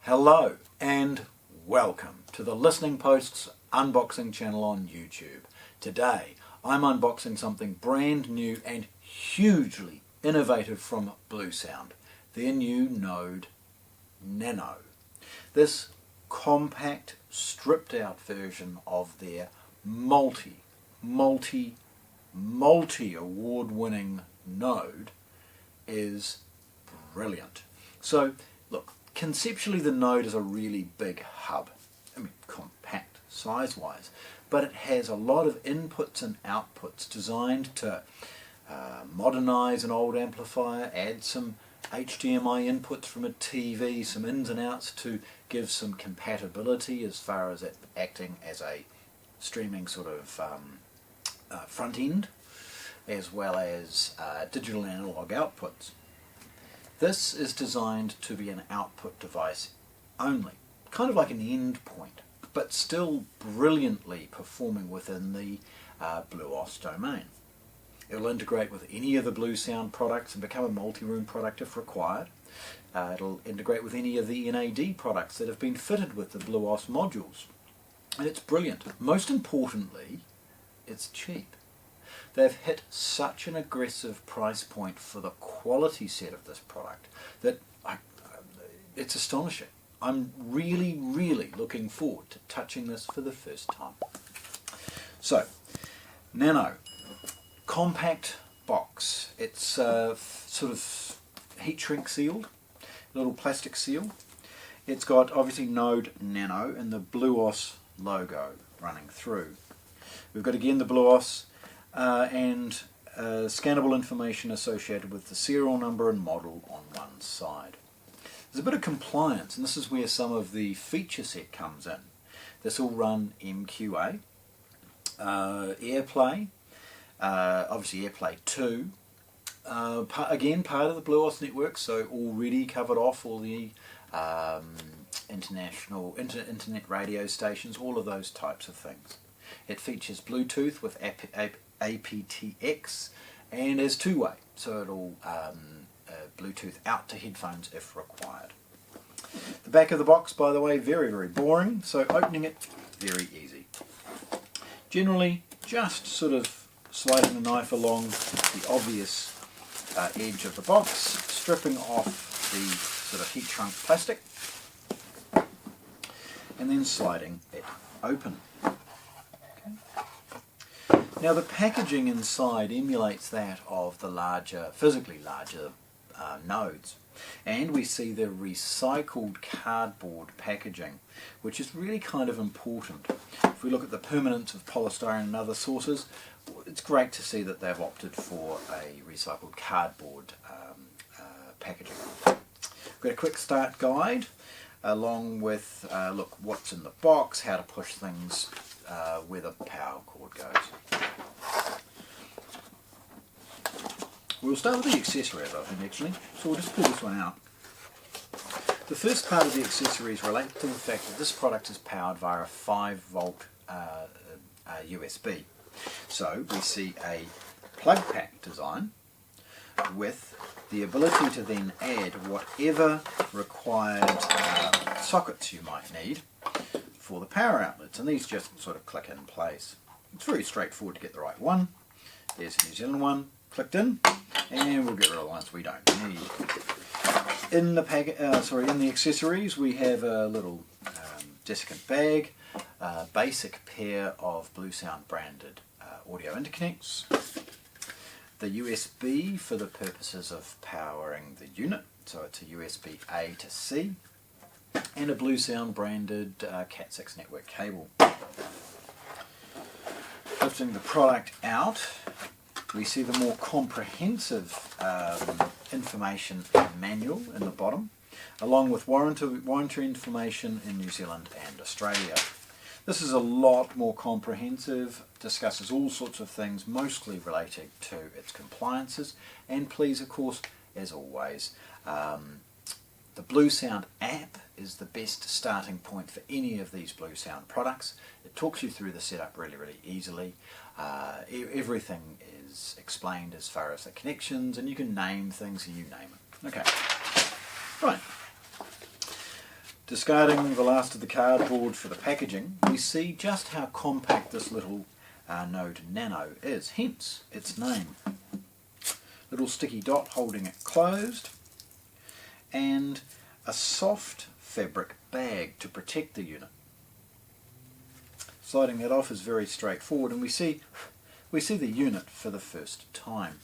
Hello and welcome to the Listening Post's unboxing channel on YouTube. Today I'm unboxing something brand new and hugely innovative from Bluesound, their new NODE NANO. This compact, stripped out version of their multi-award-winning Node is brilliant. So look, conceptually the Node is a really big hub. I mean, compact size-wise, but it has a lot of inputs and outputs designed to modernize an old amplifier, add some HDMI inputs from a TV, some ins and outs to give some compatibility as far as it acting as a streaming sort of front end, as well as digital and analog outputs. This is designed to be an output device only, kind of like an end point, but still brilliantly performing within the BluOS domain. It will integrate with any of the Bluesound products and become a multi-room product if required. It'll integrate with any of the NAD products that have been fitted with the BluOS modules. And it's brilliant. Most importantly, it's cheap. They've hit such an aggressive price point for the quality set of this product that it's astonishing. I'm really looking forward to touching this for the first time. So, Nano, compact box. It's sort of heat shrink sealed, little plastic seal. It's got obviously NODE NANO and the BluOS logo running through. We've got again the BluOS and scannable information associated with the serial number and model on one side. There's a bit of compliance, and this is where some of the feature set comes in. This will run MQA, AirPlay, obviously AirPlay 2, again part of the BluOS network, so already covered off all the international internet radio stations, all of those types of things. It features Bluetooth with aptX and is two-way, so it'll Bluetooth out to headphones if required. The back of the box, by the way, very boring, so opening it, very easy. Generally, just sort of sliding the knife along the obvious edge of the box, stripping off the sort of heat shrunk plastic, and then sliding it open. Now the packaging inside emulates that of the larger, physically larger nodes, and we see the recycled cardboard packaging, which is really kind of important. If we look at the permanence of polystyrene and other sources, it's great to see that they've opted for a recycled cardboard packaging. We've got a quick start guide along with look what's in the box, how to push things, where the power cord goes. We'll start with the accessories, I think, actually. So we'll just pull this one out. The first part of the accessories relate to the fact that this product is powered via a 5-volt USB. So we see a plug pack design with the ability to then add whatever required sockets you might need for the power outlets, and these just sort of click in place. It's very straightforward to get the right one. There's the New Zealand one, clicked in, and we'll get rid of the ones we don't need. In the in the accessories we have a little desiccant bag, a basic pair of Bluesound branded audio interconnects, the USB for the purposes of powering the unit, so it's a USB A to C, and a Bluesound branded Cat6 network cable. Lifting the product out, we see the more comprehensive information manual in the bottom, along with warranty information in New Zealand and Australia. This is a lot more comprehensive, discusses all sorts of things, mostly related to its compliances, and please, of course, as always, the Bluesound app is the best starting point for any of these Bluesound products. It talks you through the setup really easily. Everything is explained as far as the connections, and you can name things, you name it. Okay, right. Discarding the last of the cardboard for the packaging, we see just how compact this little NODE NANO is, hence its name. Little sticky dot holding it closed, and a soft fabric bag to protect the unit. Sliding that off is very straightforward, and we see the unit for the first time.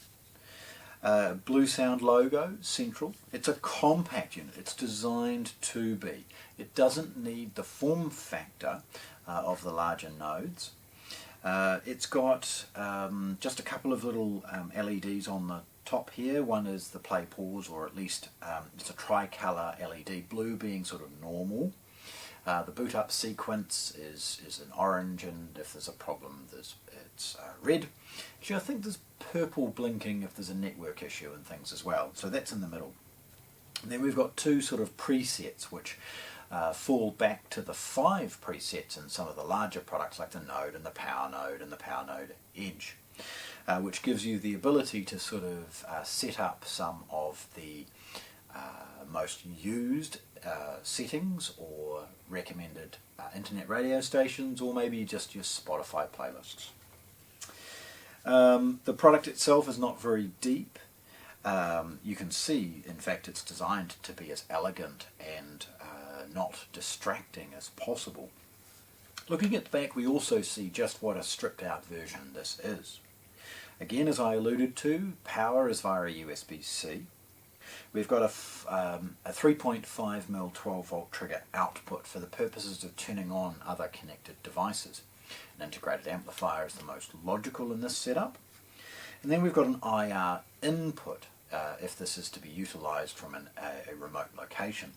Bluesound logo, central. It's a compact unit. It's designed to be. It doesn't need the form factor of the larger nodes. It's got just a couple of little LEDs on the top here. One is the play pause, or at least it's a tricolour LED, blue being sort of normal. The boot up sequence is an orange, and if there's a problem it's red. Actually, I think there's purple blinking if there's a network issue and things as well, so that's in the middle. And then we've got two sort of presets which fall back to the 5 presets in some of the larger products like the Node and the Power Node and the Power Node Edge, which gives you the ability to sort of set up some of the most used settings or recommended internet radio stations, or maybe just your Spotify playlists. The product itself is not very deep. You can see, in fact, it's designed to be as elegant and not distracting as possible. Looking at the back, we also see just what a stripped out version this is. Again, as I alluded to, power is via USB-C. We've got a 3.5mm 12 volt trigger output for the purposes of turning on other connected devices. An integrated amplifier is the most logical in this setup. And then we've got an IR input if this is to be utilised from a remote location.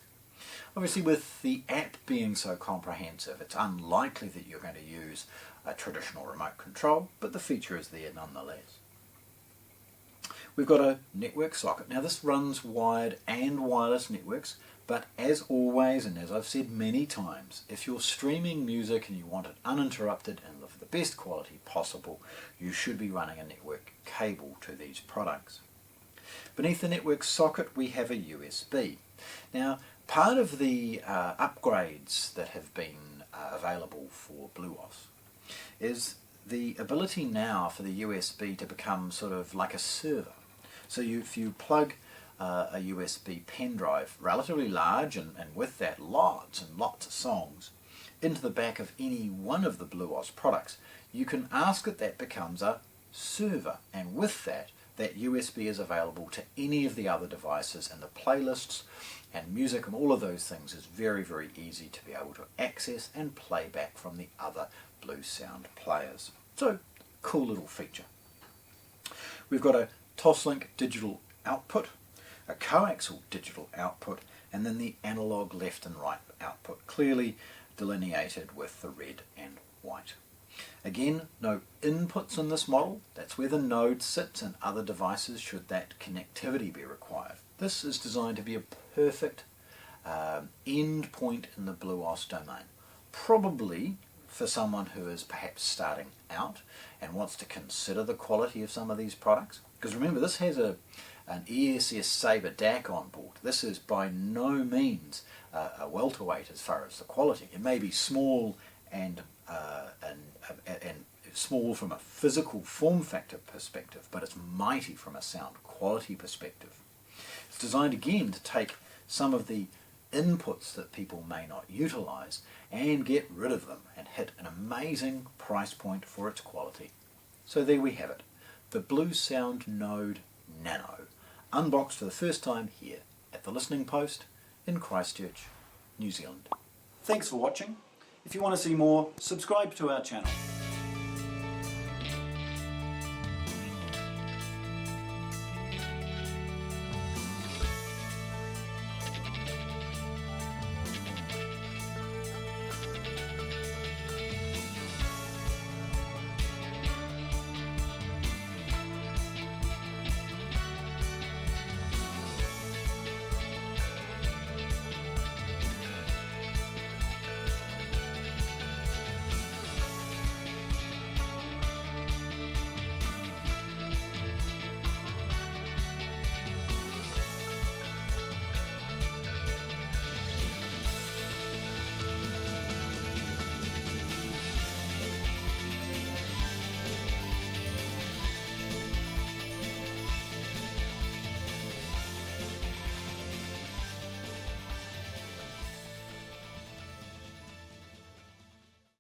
Obviously, with the app being so comprehensive, it's unlikely that you're going to use a traditional remote control, but the feature is there nonetheless. We've got a network socket. Now this runs wired and wireless networks, but as always, and as I've said many times, if you're streaming music and you want it uninterrupted and of the best quality possible, you should be running a network cable to these products. Beneath the network socket we have a USB. Now part of the upgrades that have been available for BluOS is the ability now for the USB to become sort of like a server. So if you plug a USB pen drive, relatively large, and with that lots and lots of songs, into the back of any one of the BluOS products, you can ask that becomes a server, and with that USB is available to any of the other devices, and the playlists and music and all of those things is very, very easy to be able to access and play back from the other Bluesound players. So, cool little feature. We've got a Toslink digital output, a coaxial digital output, and then the analog left and right output, clearly delineated with the red and white. Again, no inputs in this model. That's where the node sits and other devices should that connectivity be required. This is designed to be a perfect end point in the BluOS domain. Probably for someone who is perhaps starting out and wants to consider the quality of some of these products. Because remember, this has an ESS SABRE DAC on board. This is by no means a welterweight as far as the quality. It may be small and small from a physical form factor perspective, but it's mighty from a sound quality perspective. It's designed again to take some of the inputs that people may not utilize and get rid of them and hit an amazing price point for its quality. So there we have it, the Bluesound NODE NANO, unboxed for the first time here at the Listening Post in Christchurch, New Zealand. Thanks for watching. If you want to see more, subscribe to our channel.